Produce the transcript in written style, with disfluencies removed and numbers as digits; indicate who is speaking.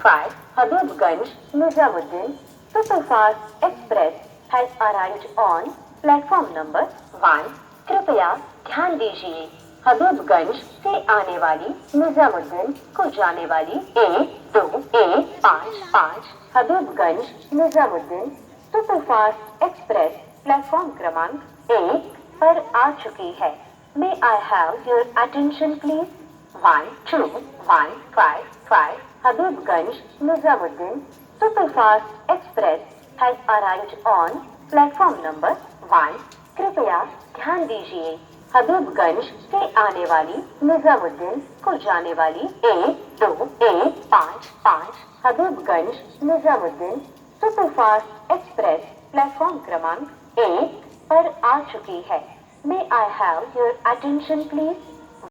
Speaker 1: 5 Habibganj, Nizamuddin. Superfast Express has arrived on platform number 1। कृपया ध्यान दीजिए, हबीबगंज से आने वाली निजामुद्दीन को जाने वाली A2A55 Habibganj Nizamuddin superfast express platform क्रमांक 1 पर आ चुकी है। May I have your attention please. 12155 Habibganj Nizamuddin superfast express has arrived on platform number 1। कृपया ध्यान दीजिए, हबीबगंज से आने वाली निजामुद्दीन को जाने वाली A2A55 Habibganj Nizamuddin superfast express platform क्रमांक 1 पर आ चुकी है। May I have your attention please.